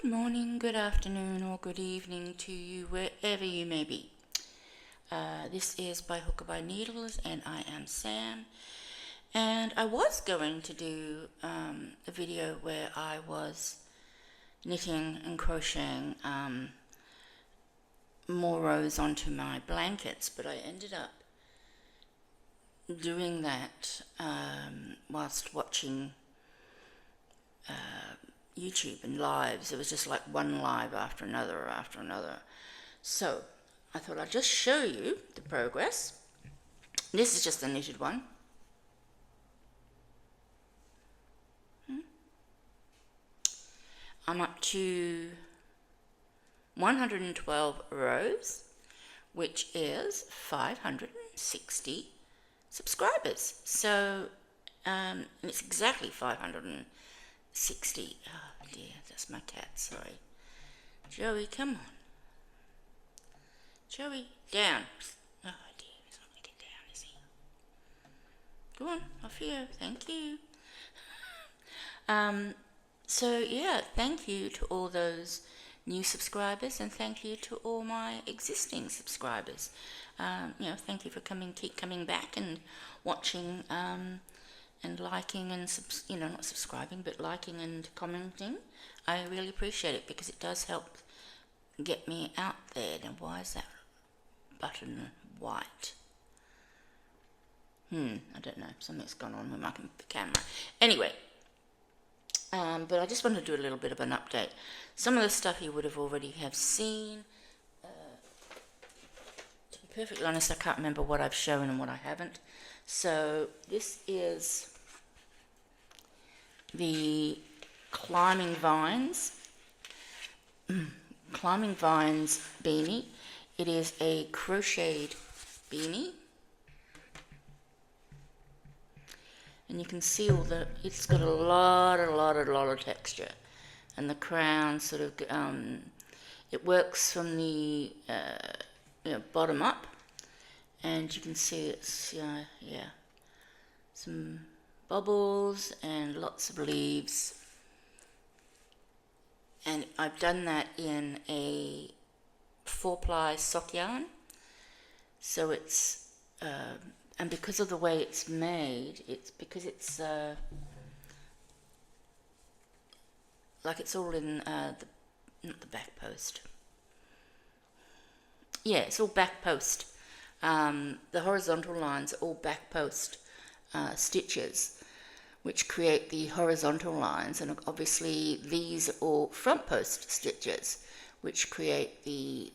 Good morning, good afternoon, or good evening to you, wherever you may be. This is By Hook or By Needles, and I am Sam. And I was going to do a video where I was knitting and crocheting more rows onto my blankets, but I ended up doing that whilst watching YouTube and lives. It was just like one live after another. So I thought I'd just show you the progress. This is just a knitted one. I'm up to 112 rows, which is 560 subscribers. So it's exactly 560. Oh dear, that's my cat, sorry. Joey, come on. Joey, down. Oh dear, he's not going to get down, is he? Go on, off you go. Thank you. So yeah, thank you to all those new subscribers, and thank you to all my existing subscribers. Thank you for keep coming back and watching and liking and not subscribing, but liking and commenting. I really appreciate it because it does help get me out there. Now, why is that button white? I don't know. Something's gone on with my camera. Anyway. But I just want to do a little bit of an update. Some of the stuff you would have already have seen. To be perfectly honest, I can't remember what I've shown and what I haven't. So this is the Climbing Vines beanie. It is a crocheted beanie. And you can see it's got a lot of texture, and the crown sort of it works from the bottom up, and you can see it's some bubbles and lots of leaves, and I've done that in a 4-ply sock yarn, so it's and because of the way it's made, it's like it's all in not the back post. Yeah, it's all back post. The horizontal lines are all back post stitches, which create the horizontal lines, and obviously these are all front post stitches, which create the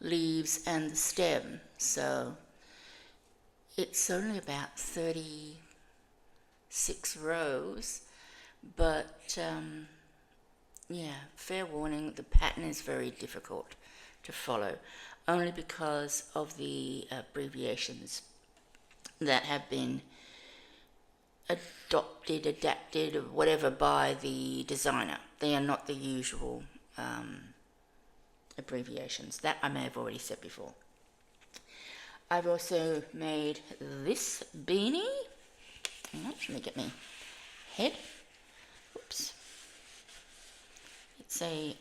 leaves and the stem. So it's only about 36 rows, but fair warning, the pattern is very difficult to follow, only because of the abbreviations that have been adapted, or whatever, by the designer. They are not the usual abbreviations. That I may have already said before. I've also made this beanie. Let me get my head. Oops. It's a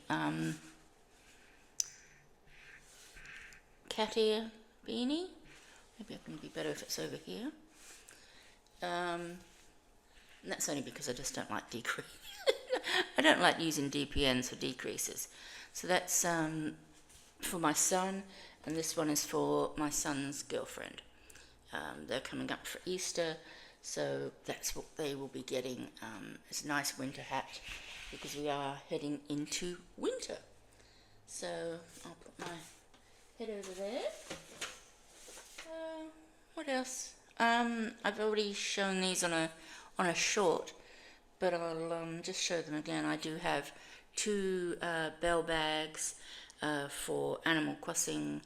cat ear beanie. Maybe I can be better if it's over here. And that's only because I just don't like decrease. I don't like using DPNs for decreases. So that's for my son. And this one is for my son's girlfriend. They're coming up for Easter, so that's what they will be getting. It's a nice winter hat because we are heading into winter. So I'll put my head over there. What else? I've already shown these on a short, but I'll just show them again. I do have 2 bell bags for Animal Crossing.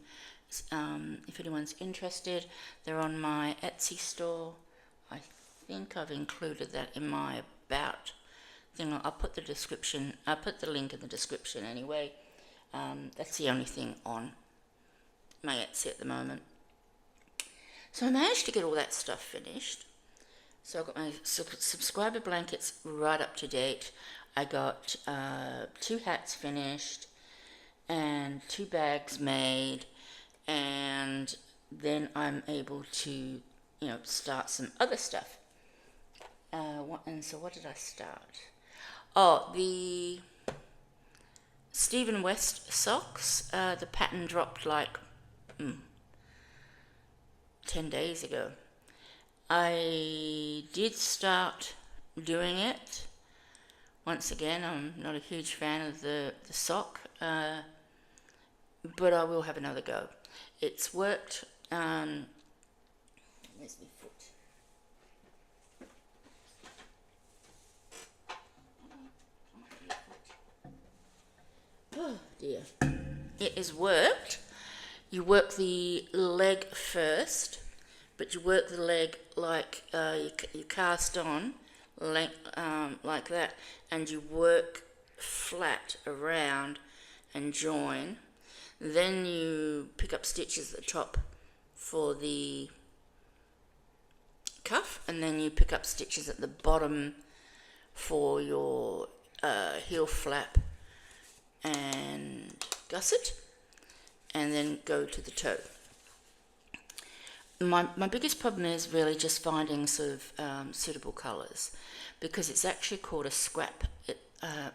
If anyone's interested, they're on my Etsy store. I think I've included that in my about thing. I'll put the link in the description anyway. That's the only thing on my Etsy at the moment. So I managed to get all that stuff finished. So I've got my subscriber blankets right up to date. I got 2 hats finished and 2 bags made, and then I'm able to, start some other stuff. So what did I start? Oh, the Stephen West socks. The pattern dropped like 10 days ago. I did start doing it. Once again, I'm not a huge fan of the sock, but I will have another go. It's worked. Where's my foot? Oh dear. It has worked. You work the leg first, but you work the leg like you cast on, like that, and you work flat around and join. Then you pick up stitches at the top for the cuff, and then you pick up stitches at the bottom for your heel flap and gusset, and then go to the toe. My biggest problem is really just finding sort of suitable colours, because it's actually called a scrap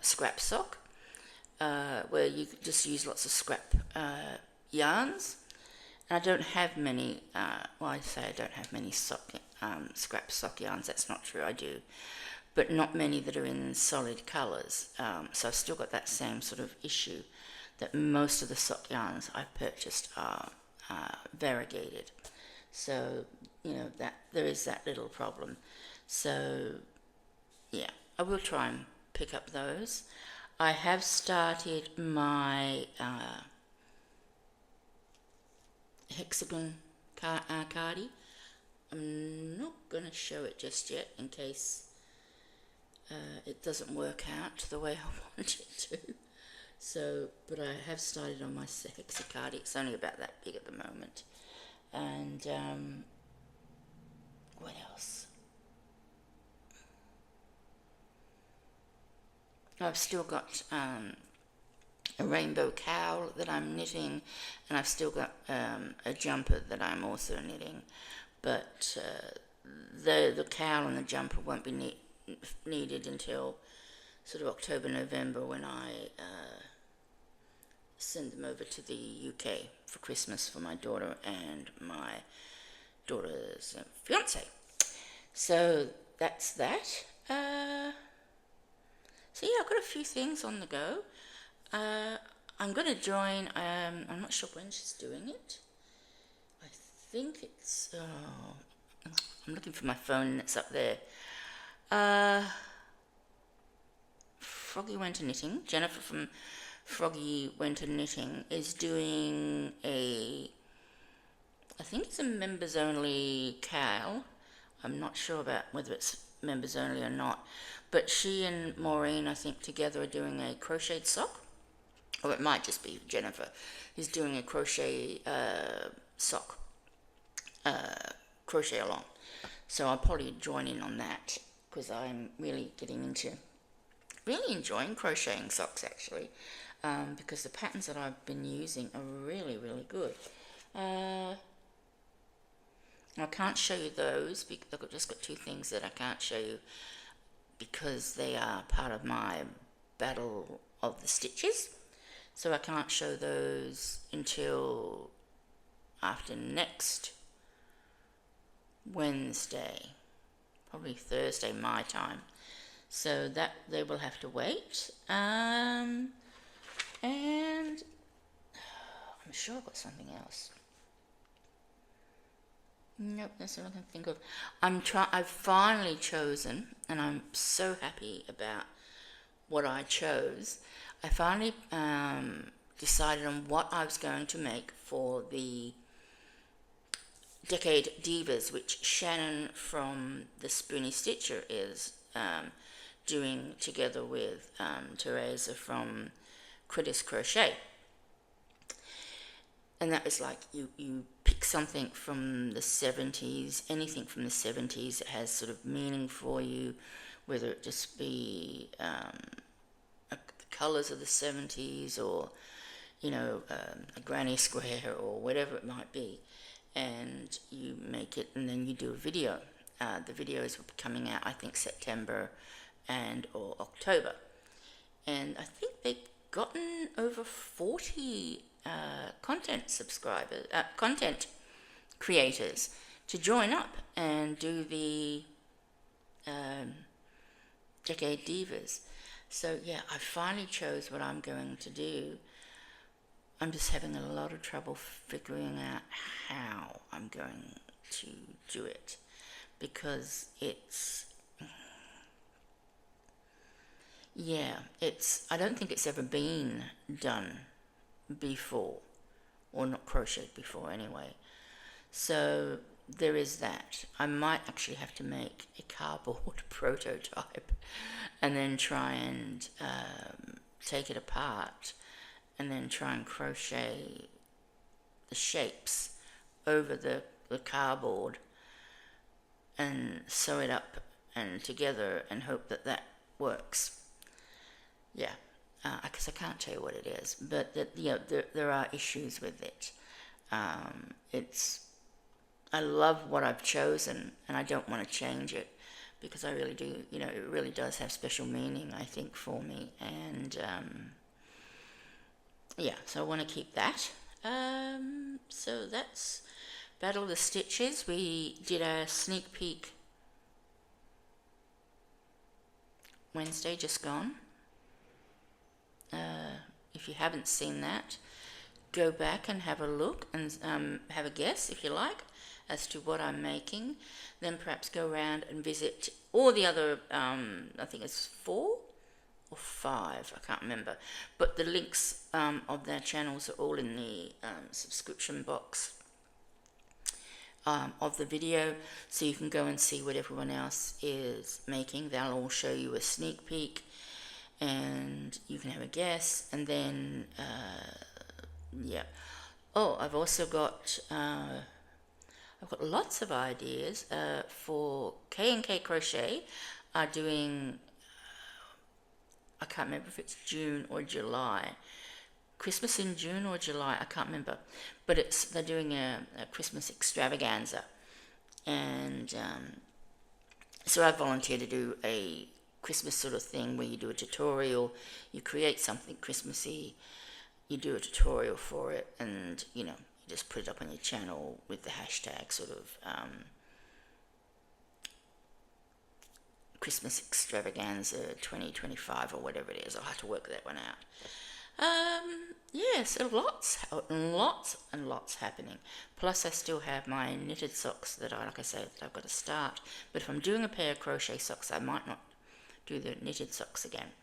sock, where you just use lots of scrap yarns. And I don't have many. I say I don't have many scrap sock yarns. That's not true. I do, but not many that are in solid colours. So I've still got that same sort of issue, that most of the sock yarns I purchased are variegated. So, that there is that little problem. So, yeah, I will try and pick up those. I have started my hexagon cardi. I'm not going to show it just yet in case it doesn't work out the way I want it to. So, but I have started on my hexacardi. It's only about that big at the moment. And what else? I've still got a rainbow cowl that I'm knitting, and I've still got a jumper that I'm also knitting. But the cowl and the jumper won't be needed until sort of October, November, when I send them over to the UK for Christmas for my daughter and my daughter's fiance. So that's that. So yeah, I've got a few things on the go. I'm going to join, I'm not sure when she's doing it. I think it's, I'm looking for my phone and it's up there. Froggy Winter Knitting, Jennifer from Froggy Winter Knitting is doing I think it's a members only cowl. I'm not sure about whether it's members only or not, but she and Maureen, I think, together are doing a crocheted sock, or it might just be Jennifer who's doing a crochet sock, crochet along. So I'll probably join in on that, because I'm really enjoying crocheting socks actually, because the patterns that I've been using are really, really good. I can't show you those because I've just got 2 things that I can't show you because they are part of my battle of the stitches. So I can't show those until after next Wednesday, probably Thursday my time. So that they will have to wait. And I'm sure I've got something else. Nope, that's all I can think of. I've finally chosen, and I'm so happy about what I chose. I finally decided on what I was going to make for the Decade Divas, which Shannon from the Spoony Stitcher is doing together with Teresa from Critters Crochet. And that was like you pick something from the 70s, anything from the 70s that has sort of meaning for you, whether it just be colours of the 70s, or a granny square or whatever it might be, and you make it, and then you do a video. The videos will be coming out, I think, September and or October, and I think they've gotten over 40 content creators to join up and do the Decade Divas. So yeah, I finally chose what I'm going to do. I'm just having a lot of trouble figuring out how I'm going to do it, because I don't think it's ever been done before, or not crocheted before anyway. So there is that. I might actually have to make a cardboard prototype and then try and take it apart and then try and crochet the shapes over the cardboard and sew it up and together and hope that works. Yeah, because I can't tell you what it is, but there are issues with it. I love what I've chosen, and I don't want to change it, because I really do, it really does have special meaning, I think, for me, and so I want to keep that. So that's Battle of the Stitches. We did a sneak peek Wednesday, just gone. If you haven't seen that, go back and have a look and have a guess, if you like, as to what I'm making. Then perhaps go around and visit all the other, I think it's 4 or 5, I can't remember. But the links of their channels are all in the subscription box of the video, so you can go and see what everyone else is making. They'll all show you a sneak peek, and you can have a guess, and then I've also got lots of ideas for K&K Crochet. Are doing, I can't remember if it's June or July, Christmas in June or July, I can't remember, but they're doing a Christmas extravaganza, and so I volunteered to do a Christmas sort of thing where you do a tutorial, you create something Christmassy, you do a tutorial for it, and you just put it up on your channel with the hashtag sort of Christmas Extravaganza 2025 or whatever it is. I'll have to work that one out. Yes, lots and lots happening. Plus I still have my knitted socks that I've got to start. But if I'm doing a pair of crochet socks, I might not do the knitted socks again.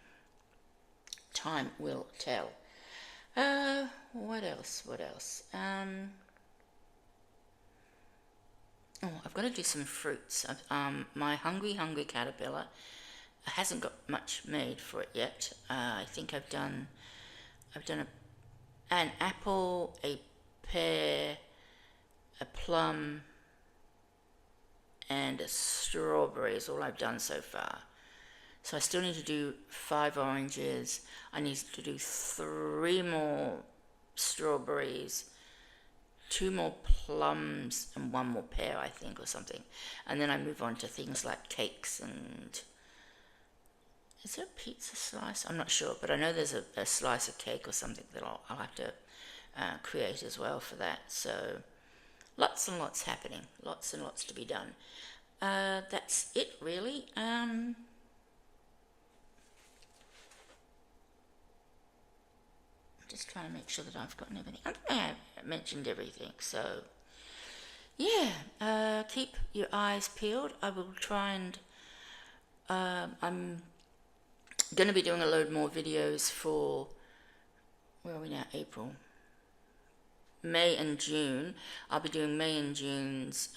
Time will tell. What else? I've got to do some fruits. My hungry caterpillar hasn't got much made for it yet. I think I've done an apple, a pear, a plum, and a strawberry is all I've done so far. So I still need to do 5 oranges. I need to do 3 more strawberries, 2 more plums, and 1 more pear, I think, or something. And then I move on to things like cakes and... Is there a pizza slice? I'm not sure, but I know there's a slice of cake or something that I'll have to create as well for that. So lots and lots happening. Lots and lots to be done. That's it, really. Just trying to make sure that I've gotten everything. I think I have mentioned everything, so yeah, keep your eyes peeled. I will try and I'm going to be doing a load more videos for, where are we now, April, May and June. I'll be doing May and June's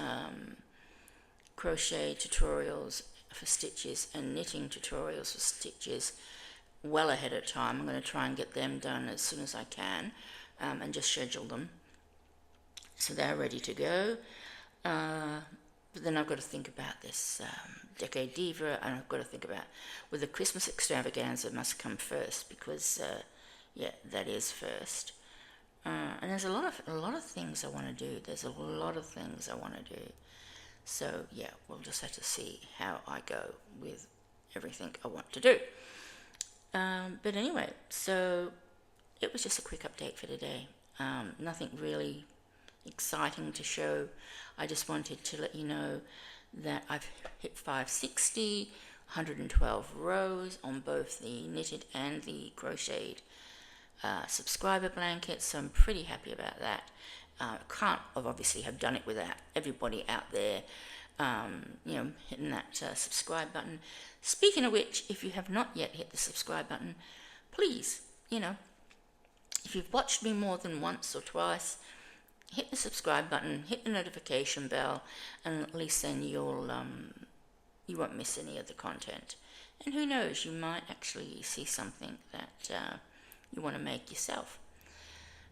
crochet tutorials for stitches and knitting tutorials for stitches well ahead of time. I'm going to try and get them done as soon as I can, and just schedule them so they're ready to go. but then I've got to think about this Decade Diva, and I've got to think about with the Christmas Extravaganza must come first, because yeah, that is first. And there's a lot of things I want to do. There's a lot of things I want to do. So yeah, we'll just have to see how I go with everything I want to do. But anyway, so it was just a quick update for today. Nothing really exciting to show. I just wanted to let you know that I've hit 560, 112 rows on both the knitted and the crocheted subscriber blankets, so I'm pretty happy about that. Can't obviously have done it without everybody out there hitting that subscribe button. Speaking of which, if you have not yet hit the subscribe button, please, if you've watched me more than once or twice, hit the subscribe button, hit the notification bell, and at least then you won't miss any of the content. And who knows, you might actually see something that you want to make yourself.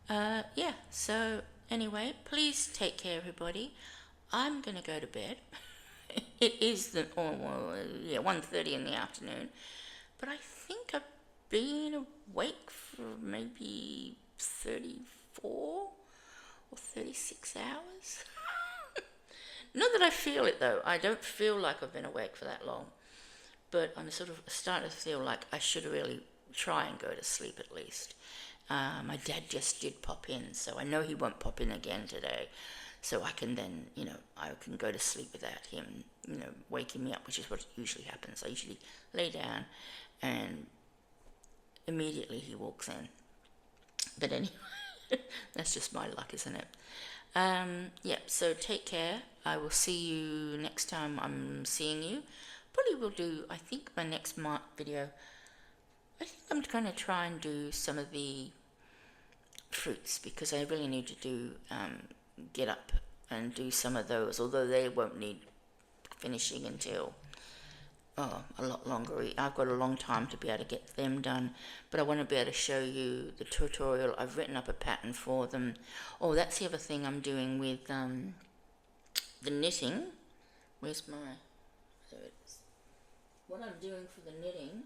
Yeah, so anyway, please take care, everybody. I'm going to go to bed. It is 1:30 in the afternoon, but I think I've been awake for maybe 34 or 36 hours. Not that I feel it, though. I don't feel like I've been awake for that long, but I'm sort of starting to feel like I should really try and go to sleep at least. My dad just did pop in, so I know he won't pop in again today, so I can then, I can go to sleep without him, waking me up, which is what usually happens. I usually lay down and immediately he walks in. But anyway, that's just my luck, isn't it? Yeah, so take care. I will see you next time I'm seeing you. Probably will do, I think, my next video. I think I'm going to try and do some of the fruits, because I really need to get up and do some of those, although they won't need finishing until a lot longer. I've got a long time to be able to get them done, but I want to be able to show you the tutorial. I've written up a pattern for them. Oh, that's the other thing I'm doing with the knitting. Where's my... There it is. What I'm doing for the knitting,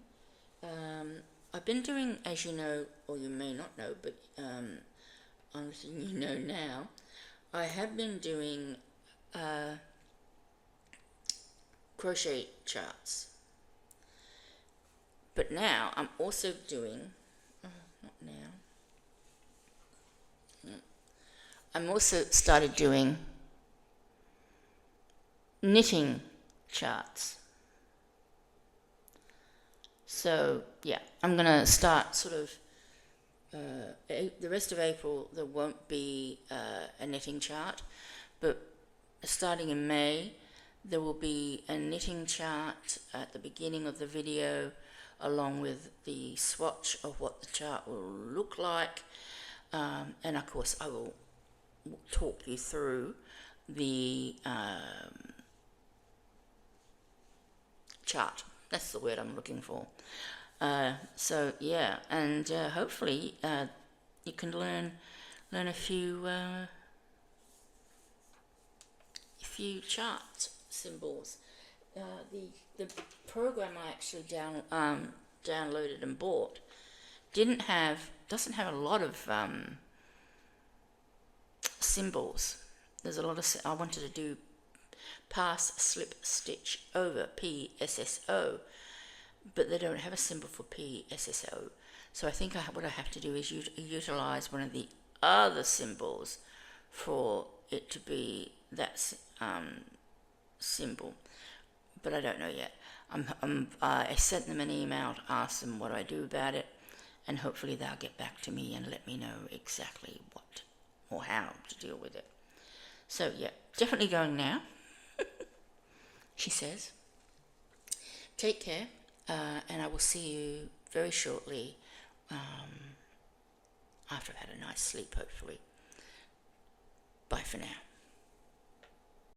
I've been doing, as you know, or you may not know, but I'm letting you know now, I have been doing crochet charts. But now I'm also doing, not now, I'm also started doing knitting charts. So yeah, I'm going to start sort of, the rest of April there won't be a knitting chart, but starting in May there will be a knitting chart at the beginning of the video, along with the swatch of what the chart will look like, and of course I will talk you through the chart. That's the word I'm looking for. So yeah, and hopefully you can learn a few chart symbols. The program I actually downloaded and bought doesn't have a lot of symbols. There's a lot of, I wanted to do pass, slip, stitch, over, PSSO, but they don't have a symbol for PSSO. So I think what I have to do is utilize one of the other symbols for it to be that symbol, but I don't know yet. I sent them an email to ask them what I do about it, and hopefully they'll get back to me and let me know exactly what or how to deal with it. So yeah, definitely going now. She says. Take care, and I will see you very shortly, after I've had a nice sleep, hopefully. Bye for now.